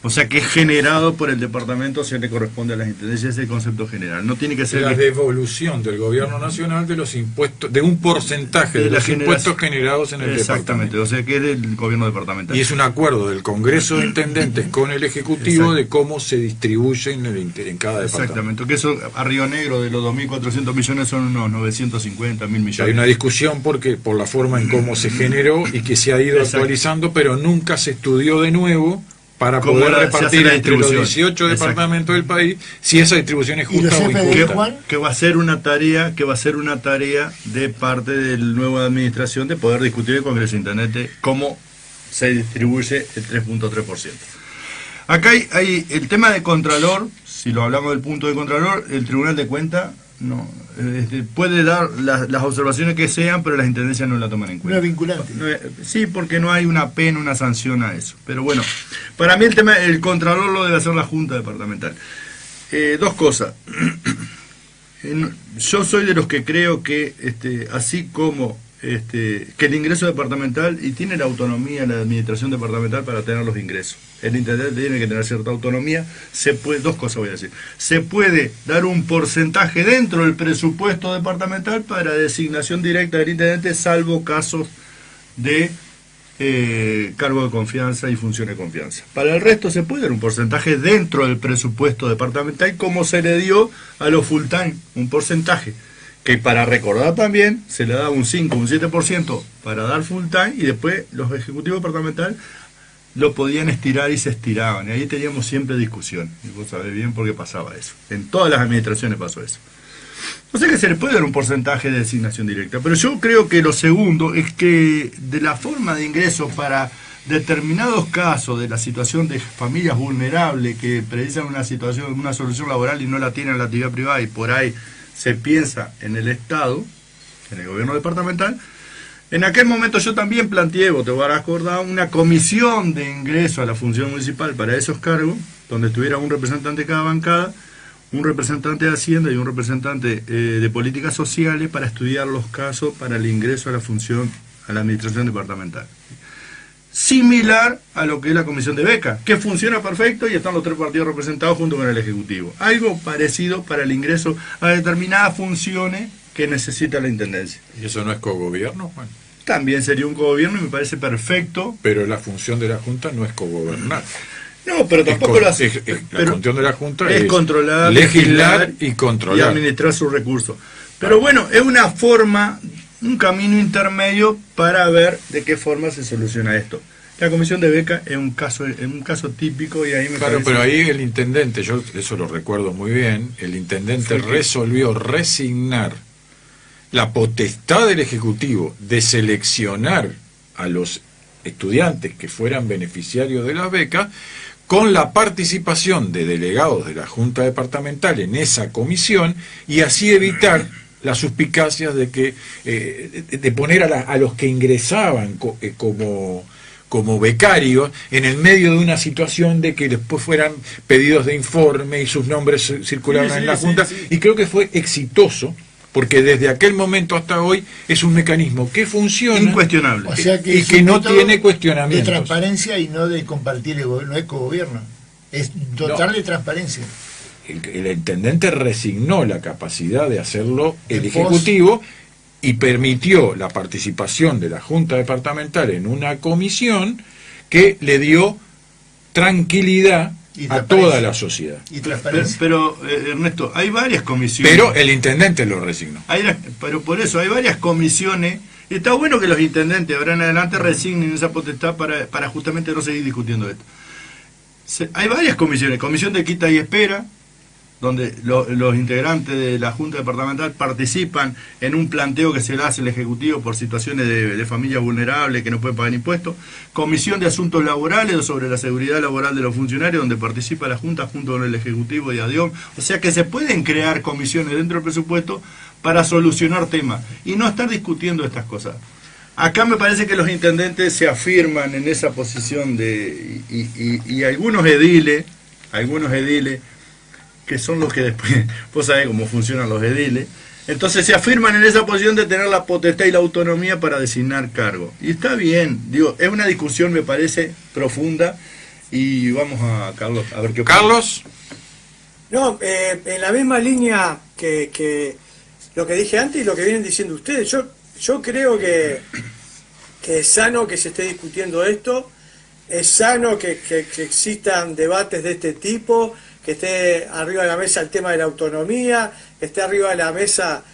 Speaker 5: O sea que es generado por el departamento, se le corresponde a las intendencias, ese concepto general. No tiene que ser...
Speaker 2: La devolución del gobierno nacional de los impuestos, de un porcentaje de los impuestos generados en el
Speaker 5: Exactamente,
Speaker 2: departamento.
Speaker 5: O sea que es del gobierno departamental.
Speaker 2: Y es un acuerdo del Congreso de Intendentes con el Ejecutivo de cómo se distribuyen en cada departamento.
Speaker 5: Exactamente, que eso a Río Negro de los 2.400 millones son unos 950.000 millones.
Speaker 2: Hay una discusión por la forma en cómo se generó y que se ha ido actualizando, pero nunca se estudió de nuevo para poder repartir entre los 18 departamentos del país si esa distribución es justa o injusta.
Speaker 5: Que va a ser una tarea de parte de la nueva administración de poder discutir en el Congreso de Intendentes cómo se distribuye el 3.3%. Acá hay el tema de Contralor. Si lo hablamos del punto de Contralor, el Tribunal de Cuentas no puede dar las observaciones que sean, pero las intendencias no la toman en cuenta.
Speaker 3: No es vinculante.
Speaker 5: Sí, porque no hay una pena, una sanción a eso. Pero bueno, para mí el Contralor lo debe hacer la Junta Departamental. Dos cosas. Yo soy de los que creo que así como que el ingreso departamental, y tiene la autonomía la administración departamental para tener los ingresos. El intendente tiene que tener cierta autonomía. Dos cosas voy a decir. Se puede dar un porcentaje dentro del presupuesto departamental para designación directa del intendente, salvo casos de cargo de confianza y función de confianza. Para el resto se puede dar un porcentaje dentro del presupuesto departamental, como se le dio a los full time, un porcentaje que, para recordar también, se le daba un 5, un 7% para dar full time, y después los ejecutivos departamentales lo podían estirar y se estiraban, y ahí teníamos siempre discusión, y vos sabés bien por qué pasaba eso. En todas las administraciones pasó eso. O sea que se le puede dar un porcentaje de designación directa, pero yo creo que lo segundo es que de la forma de ingreso para determinados casos de la situación de familias vulnerables que precisan una solución laboral y no la tienen en la actividad privada, y por ahí se piensa en el Estado, en el gobierno departamental. En aquel momento yo también planteé, vos te vas a acordar, una comisión de ingreso a la función municipal para esos cargos, donde estuviera un representante de cada bancada, un representante de Hacienda y un representante de políticas sociales, para estudiar los casos para el ingreso a la función, a la administración departamental. Similar a lo que es la comisión de becas, que funciona perfecto y están los tres partidos representados junto con el Ejecutivo. Algo parecido para el ingreso a determinadas funciones que necesita la Intendencia.
Speaker 2: ¿Y eso no es cogobierno, Juan?
Speaker 5: También sería un cogobierno y me parece perfecto.
Speaker 2: Pero la función de la Junta no es cogobernar.
Speaker 5: No, pero tampoco lo hace.
Speaker 2: La función de la Junta
Speaker 5: es controlar,
Speaker 2: legislar y controlar.
Speaker 5: Y administrar sus recursos. Pero bueno, es una forma, un camino intermedio para ver de qué forma se soluciona esto. La comisión de beca es un caso típico, y ahí me
Speaker 2: Claro,
Speaker 5: parece...
Speaker 2: pero ahí el intendente, yo eso lo recuerdo muy bien, el intendente resolvió resignar la potestad del Ejecutivo de seleccionar a los estudiantes que fueran beneficiarios de las becas, con la participación de delegados de la Junta Departamental en esa comisión, y así evitar las suspicacias de que de poner a los que ingresaban como becarios en el medio de una situación de que después fueran pedidos de informe y sus nombres circularan en la Junta. Y creo que fue exitoso, porque desde aquel momento hasta hoy es un mecanismo que funciona
Speaker 5: Incuestionable.
Speaker 3: O sea que
Speaker 2: y
Speaker 3: es
Speaker 2: que
Speaker 3: un
Speaker 2: no
Speaker 3: método
Speaker 2: tiene cuestionamientos.
Speaker 3: de transparencia y no de compartir no es cogobierno, es dotar de transparencia.
Speaker 2: El intendente resignó la capacidad de hacerlo el
Speaker 3: En
Speaker 2: Ejecutivo y permitió la participación de la Junta Departamental en una comisión que le dio tranquilidad
Speaker 3: Y
Speaker 2: a
Speaker 3: transparencia.
Speaker 2: toda la sociedad.
Speaker 3: Y transparencia.
Speaker 5: Pero Ernesto, hay varias comisiones.
Speaker 2: Pero el intendente lo resignó.
Speaker 5: Pero por eso hay varias comisiones. Y está bueno que los intendentes ahora en adelante resignen esa potestad para justamente no seguir discutiendo esto. Hay varias comisiones. Comisión de quita y espera, donde los integrantes de la Junta Departamental participan en un planteo que se le hace al Ejecutivo por situaciones de familias vulnerables que no pueden pagar impuestos. Comisión de Asuntos Laborales sobre la seguridad laboral de los funcionarios, donde participa la Junta junto con el Ejecutivo y ADIOM. O sea que se pueden crear comisiones dentro del presupuesto para solucionar temas y no estar discutiendo estas cosas. Acá me parece que los intendentes se afirman en esa posición y algunos ediles, que son los que después, vos sabés cómo funcionan los ediles, entonces se afirman en esa posición de tener la potestad y la autonomía para designar cargos. Y está bien, digo, es una discusión, me parece, profunda, y vamos a Carlos, a ver qué opina.
Speaker 2: Carlos,
Speaker 4: No, en la misma línea que lo que dije antes y lo que vienen diciendo ustedes, yo creo que es sano que se esté discutiendo esto, es sano que existan debates de este tipo, que esté arriba de la mesa el tema de la autonomía, que esté arriba de la mesa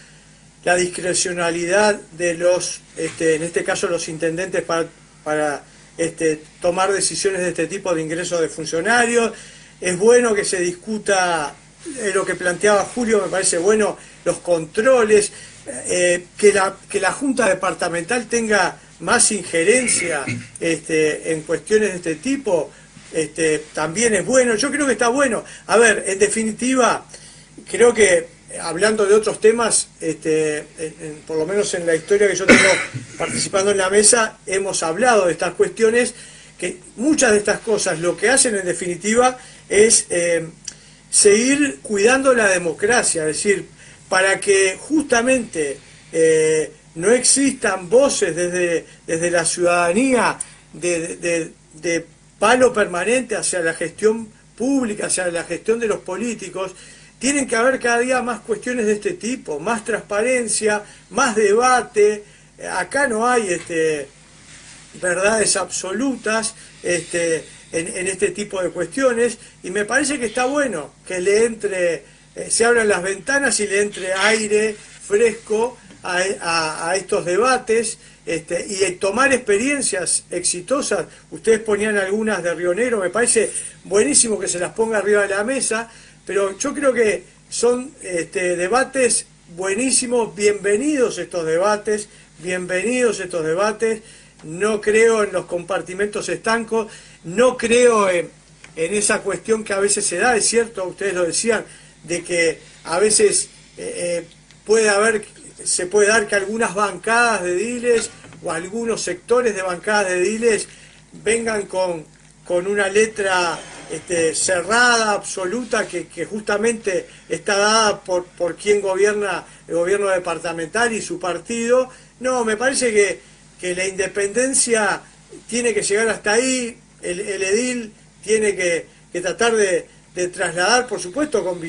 Speaker 4: la discrecionalidad de los, en este caso los intendentes para tomar decisiones de este tipo de ingresos de funcionarios. Es bueno que se discuta lo que planteaba Julio, me parece bueno, los controles, que la Junta Departamental tenga más injerencia en cuestiones de este tipo, también es bueno. Yo creo que está bueno. A ver, en definitiva, creo que hablando de otros temas, por lo menos en la historia que yo tengo participando en la mesa, hemos hablado de estas cuestiones, que muchas de estas cosas lo que hacen en definitiva es seguir cuidando la democracia, es decir, para que justamente no existan voces desde la ciudadanía de palo permanente hacia la gestión pública, hacia la gestión de los políticos. Tienen que haber cada día más cuestiones de este tipo, más transparencia, más debate. Acá no hay verdades absolutas en este tipo de cuestiones, y me parece que está bueno que le entre, se abran las ventanas y le entre aire fresco a estos debates, y tomar experiencias exitosas. Ustedes ponían algunas de Río Negro, me parece buenísimo que se las ponga arriba de la mesa, pero yo creo que son debates buenísimos, bienvenidos estos debates, no creo en los compartimentos estancos, no creo en esa cuestión que a veces se da, es cierto, ustedes lo decían, de que a veces se puede dar que algunas bancadas de ediles o algunos sectores de bancadas de ediles vengan con una letra cerrada, absoluta, que justamente está dada por quien gobierna el gobierno departamental y su partido. No, me parece que la independencia tiene que llegar hasta ahí, el edil tiene que tratar de trasladar, por supuesto, con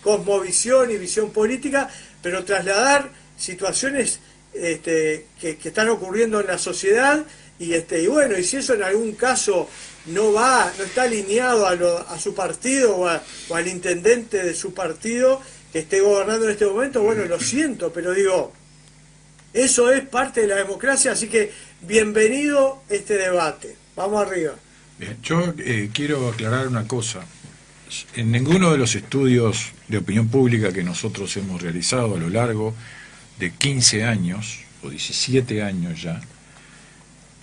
Speaker 4: cosmovisión y visión política, pero trasladar situaciones que están ocurriendo en la sociedad, y bueno, y si eso en algún caso no está alineado a su partido o al intendente de su partido que esté gobernando en este momento, bueno, lo siento, pero digo, eso es parte de la democracia, así que bienvenido este debate. Vamos arriba.
Speaker 2: Bien, yo quiero aclarar una cosa. En ninguno de los estudios de opinión pública que nosotros hemos realizado a lo largo de 15 años, o 17 años ya,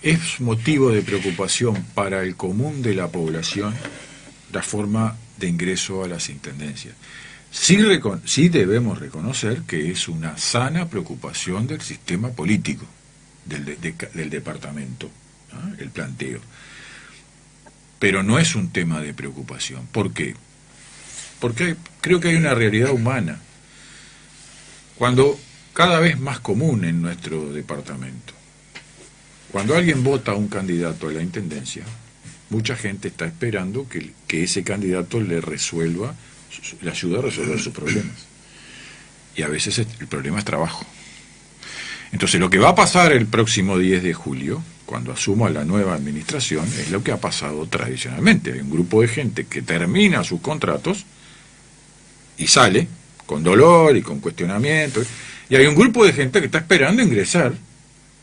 Speaker 2: es motivo de preocupación para el común de la población la forma de ingreso a las intendencias. Sí debemos reconocer que es una sana preocupación del sistema político, del departamento, ¿no? El planteo. Pero no es un tema de preocupación. ¿Por qué? Porque creo que hay una realidad humana. Cuando cada vez más común en nuestro departamento. Cuando alguien vota a un candidato a la intendencia, mucha gente está esperando que ese candidato le ayude a resolver sus problemas. Y a veces el problema es trabajo. Entonces lo que va a pasar el próximo 10 de julio, cuando asuma la nueva administración, es lo que ha pasado tradicionalmente. Hay un grupo de gente que termina sus contratos y sale con dolor y con cuestionamiento, y hay un grupo de gente que está esperando ingresar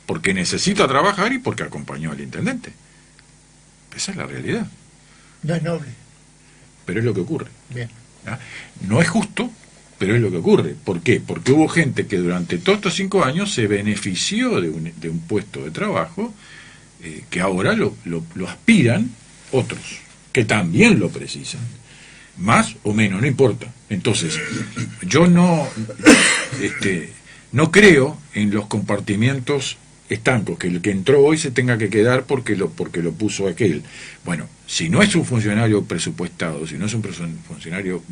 Speaker 2: porque necesita trabajar y porque acompañó al intendente. Esa es la realidad.
Speaker 3: No es noble.
Speaker 2: Pero es lo que ocurre.
Speaker 3: Bien.
Speaker 2: ¿Ah? No es justo, pero es lo que ocurre. ¿Por qué? Porque hubo gente que durante todos estos 5 años se benefició de un puesto de trabajo que ahora lo aspiran otros, que también lo precisan. Más o menos, no importa. Entonces, yo no creo en los compartimientos estancos, que el que entró hoy se tenga que quedar porque lo puso aquel. Bueno, si no es un funcionario presupuestado, si no es un funcionario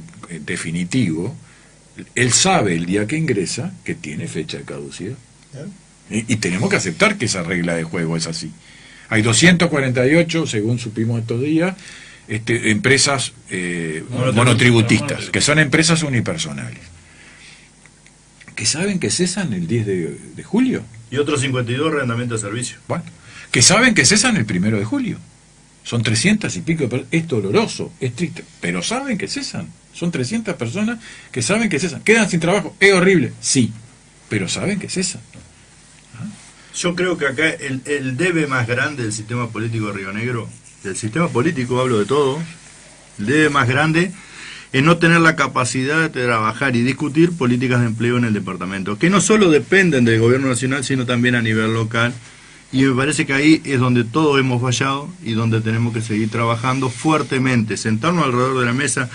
Speaker 2: definitivo, él sabe el día que ingresa que tiene fecha de caducidad. Y tenemos que aceptar que esa regla de juego es así. Hay 248, según supimos estos días, empresas monotributistas, que son empresas unipersonales, que saben que cesan el 10 de julio.
Speaker 5: Y otros 52 arrendamientos de servicio.
Speaker 2: Bueno, que saben que cesan el 1 de julio. Son 300 y pico de personas. Es doloroso, es triste, pero saben que cesan. Son 300 personas que saben que cesan. ¿Quedan sin trabajo? ¿Es horrible? Sí, pero saben que cesan.
Speaker 5: Yo creo que acá el debe más grande del sistema político de Río Negro, del sistema político, hablo de todo, el debe más grande es no tener la capacidad de trabajar y discutir políticas de empleo en el departamento, que no solo dependen del gobierno nacional, sino también a nivel local. Y me parece que ahí es donde todos hemos fallado y donde tenemos que seguir trabajando fuertemente, sentarnos alrededor de la mesa,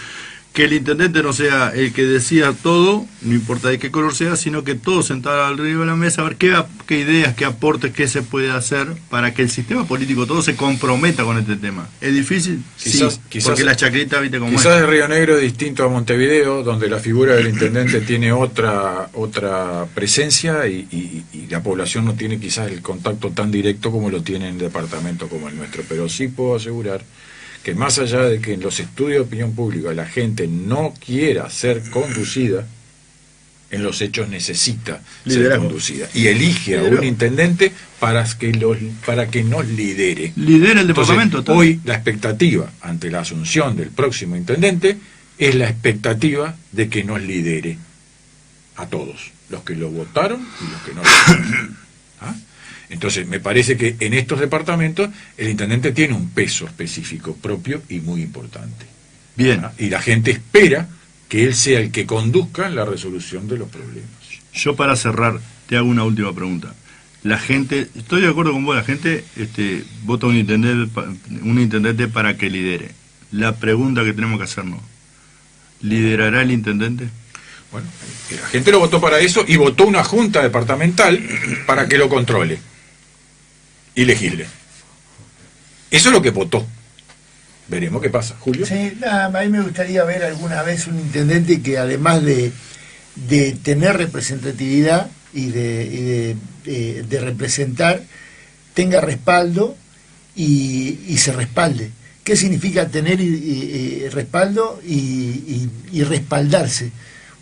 Speaker 5: que el intendente no sea el que decida todo, no importa de qué color sea, sino que todos sentados alrededor de la mesa, a ver qué ideas, qué aportes, qué se puede hacer para que el sistema político todo se comprometa con este tema. ¿Es difícil?
Speaker 2: Quizás,
Speaker 5: sí, porque la chacrita, viste cómo
Speaker 2: quizás
Speaker 5: es.
Speaker 2: de Río Negro es distinto a Montevideo, donde la figura del intendente tiene otra presencia y la población no tiene quizás el contacto tan directo como lo tiene en un departamento como el nuestro, pero sí puedo asegurar que más allá de que en los estudios de opinión pública la gente no quiera ser conducida, en los hechos necesita ser conducida y elige a un intendente para que nos lidere.
Speaker 5: Lidera el departamento.
Speaker 2: Entonces, hoy la expectativa ante la asunción del próximo intendente es la expectativa de que nos lidere a todos, los que lo votaron y los que no lo votaron. ¿Ah? Entonces, me parece que en estos departamentos el intendente tiene un peso específico propio y muy importante.
Speaker 5: Bien.
Speaker 2: ¿Ah? Y la gente espera que él sea el que conduzca la resolución de los problemas.
Speaker 5: Yo, para cerrar, te hago una última pregunta. La gente, estoy de acuerdo con vos, la gente vota un intendente para que lidere. La pregunta que tenemos que hacernos, ¿liderará el intendente?
Speaker 2: Bueno, la gente lo votó para eso y votó una junta departamental para que lo controle y legisle. Eso es lo que votó. Veremos qué pasa. Julio.
Speaker 3: Sí, nada, a mí me gustaría ver alguna vez un intendente que además de tener representatividad y de representar, tenga respaldo y se respalde. ¿Qué significa tener respaldo y respaldarse?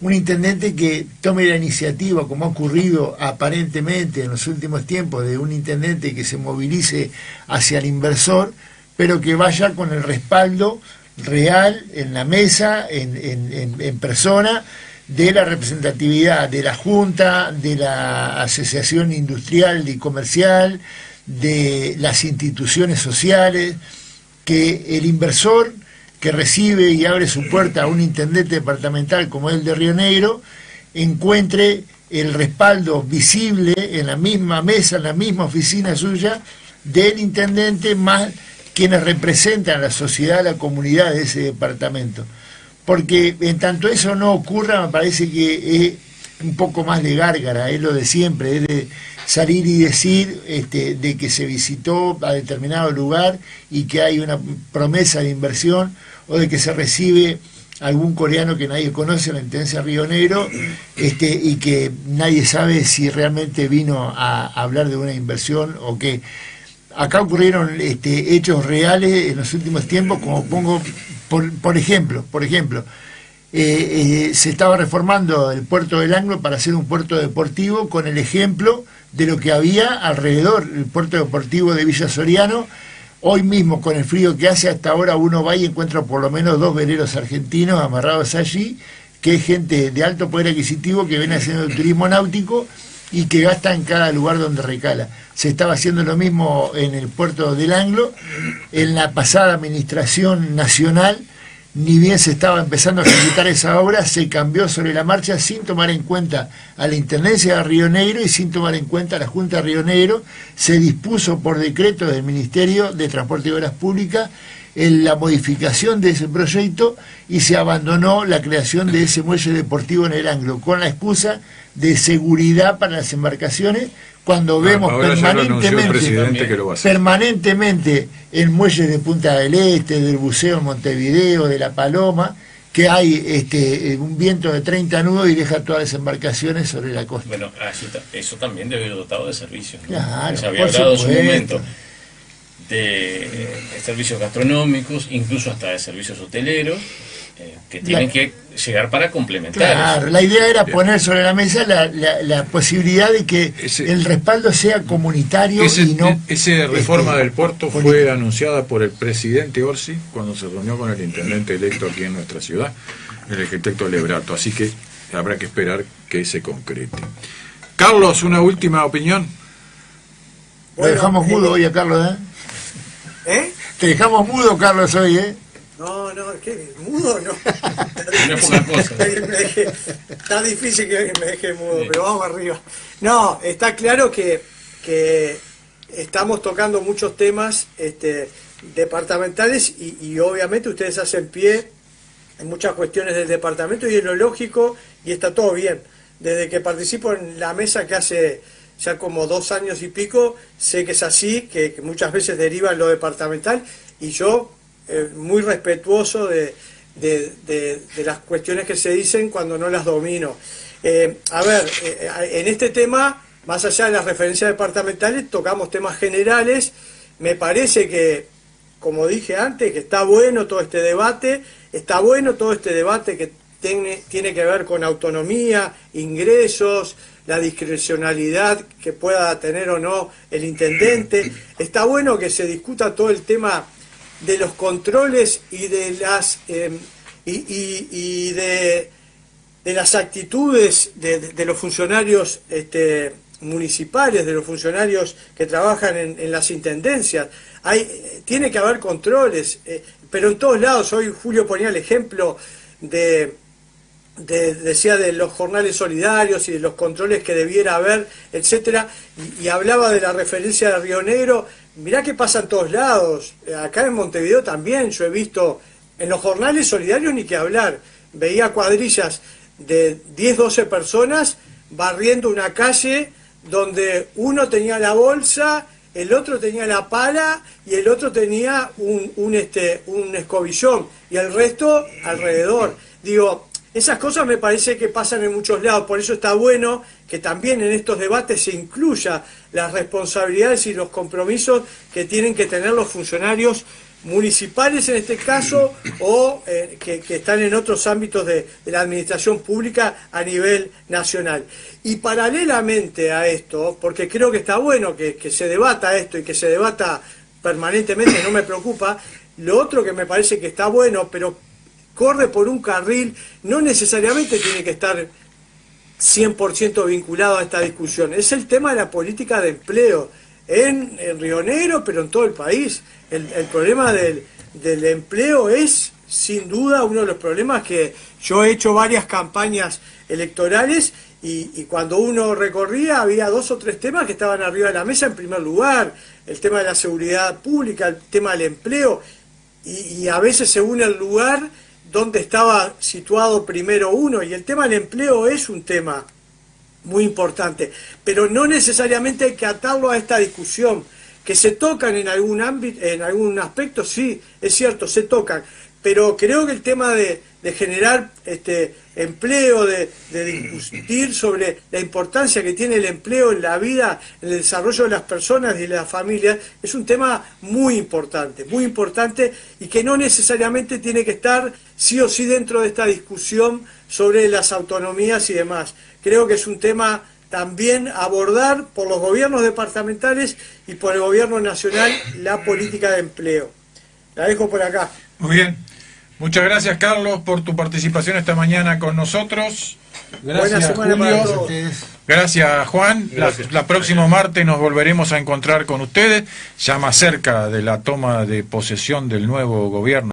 Speaker 3: Un intendente que tome la iniciativa, como ha ocurrido aparentemente en los últimos tiempos, de un intendente que se movilice hacia el inversor, pero que vaya con el respaldo real en la mesa, en persona, de la representatividad de la Junta, de la Asociación Industrial y Comercial, de las instituciones sociales, que el inversor que recibe y abre su puerta a un intendente departamental como el de Río Negro, encuentre el respaldo visible en la misma mesa, en la misma oficina suya, del intendente, más quienes representan a la sociedad, a la comunidad de ese departamento. Porque en tanto eso no ocurra, me parece que es un poco más de gárgara, es lo de siempre, es de salir y decir de que se visitó a determinado lugar y que hay una promesa de inversión, o de que se recibe algún coreano que nadie conoce en la Intendencia de Río Negro, y que nadie sabe si realmente vino a hablar de una inversión o qué. Acá ocurrieron hechos reales en los últimos tiempos, como pongo, por ejemplo, se estaba reformando el puerto del Anglo para hacer un puerto deportivo con el ejemplo de lo que había alrededor, el puerto deportivo de Villa Soriano. Hoy mismo, con el frío que hace, hasta ahora uno va y encuentra por lo menos 2 veleros argentinos amarrados allí, que es gente de alto poder adquisitivo que viene haciendo el turismo náutico y que gasta en cada lugar donde recala. Se estaba haciendo lo mismo en el puerto del Anglo. En la pasada administración nacional, ni bien se estaba empezando a ejecutar esa obra, se cambió sobre la marcha sin tomar en cuenta a la Intendencia de Río Negro y sin tomar en cuenta a la Junta de Río Negro. Se dispuso por decreto del Ministerio de Transporte y Obras Públicas en la modificación de ese proyecto y se abandonó la creación de ese muelle deportivo en el Anglo, con la excusa de seguridad para las embarcaciones, cuando vemos permanentemente en muelles de Punta del Este, del Buceo en Montevideo, de La Paloma, que hay un viento de 30 nudos y deja todas las embarcaciones sobre la costa.
Speaker 6: Bueno, eso también debe haber dotado de servicios, ¿no?
Speaker 3: Claro,
Speaker 6: se había hablado en su momento de servicios gastronómicos, incluso hasta de servicios hoteleros, que tienen que llegar para complementar.
Speaker 3: Claro,
Speaker 6: eso.
Speaker 3: la idea era poner sobre la mesa la posibilidad de que el respaldo sea comunitario y no...
Speaker 2: Esa reforma del puerto fue anunciada por el presidente Orsi cuando se reunió con el intendente electo aquí en nuestra ciudad, el arquitecto Lebrato, así que habrá que esperar que se concrete. Carlos, una última opinión.
Speaker 3: Lo dejamos mudo hoy a Carlos,
Speaker 4: ¿Eh?
Speaker 3: Te dejamos mudo, Carlos, hoy,
Speaker 4: No, ¿qué? ¿Mudo? No.
Speaker 6: No es poca cosa.
Speaker 4: Está difícil que me deje mudo, pero vamos arriba. No, está claro que estamos tocando muchos temas departamentales y obviamente ustedes hacen pie en muchas cuestiones del departamento y es lo lógico y está todo bien. Desde que participo en la mesa que hace ya como 2 años y pico, sé que es así, que muchas veces deriva en lo departamental y yo muy respetuoso de las cuestiones que se dicen cuando no las domino. En este tema, más allá de las referencias departamentales, tocamos temas generales. Me parece que, como dije antes, que está bueno todo este debate que tiene que ver con autonomía, ingresos, la discrecionalidad que pueda tener o no el intendente. Está bueno que se discuta todo el tema de los controles y de las actitudes de los funcionarios municipales, de los funcionarios que trabajan en las intendencias. Tiene que haber controles, pero en todos lados. Hoy Julio ponía el ejemplo decía de los jornales solidarios y de los controles que debiera haber, etcétera, y hablaba de la referencia de Río Negro. Mirá qué pasa en todos lados. Acá en Montevideo también yo he visto en los jornales solidarios ni que hablar. Veía cuadrillas de 10, 12 personas barriendo una calle donde uno tenía la bolsa, el otro tenía la pala y el otro tenía un escobillón y el resto alrededor. Digo, esas cosas me parece que pasan en muchos lados, por eso está bueno que también en estos debates se incluya las responsabilidades y los compromisos que tienen que tener los funcionarios municipales en este caso, o que están en otros ámbitos de la administración pública a nivel nacional. Y paralelamente a esto, porque creo que está bueno que se debata esto y que se debata permanentemente, no me preocupa, lo otro que me parece que está bueno, pero corre por un carril, no necesariamente tiene que estar 100% vinculado a esta discusión, es el tema de la política de empleo en Río Negro, pero en todo el país. El problema del empleo es sin duda uno de los problemas que yo he hecho varias campañas electorales y cuando uno recorría había 2 o 3 temas que estaban arriba de la mesa en primer lugar, el tema de la seguridad pública, el tema del empleo y a veces según el lugar donde estaba situado primero uno, y el tema del empleo es un tema muy importante, pero no necesariamente hay que atarlo a esta discusión, que se tocan en algún ámbito, en algún aspecto, sí, es cierto, se tocan, pero creo que el tema de generar empleo, de discutir sobre la importancia que tiene el empleo en la vida, en el desarrollo de las personas y de las familias, es un tema muy importante y que no necesariamente tiene que estar sí o sí dentro de esta discusión sobre las autonomías y demás. Creo que es un tema también abordar por los gobiernos departamentales y por el gobierno nacional la política de empleo. La dejo por acá.
Speaker 2: Muy bien. Muchas gracias, Carlos, por tu participación esta mañana con nosotros. Gracias,
Speaker 4: Buena semana para
Speaker 2: Julio.
Speaker 4: todos.
Speaker 2: Gracias, Juan. La próxima martes nos volveremos a encontrar con ustedes, ya más cerca de la toma de posesión del nuevo gobierno.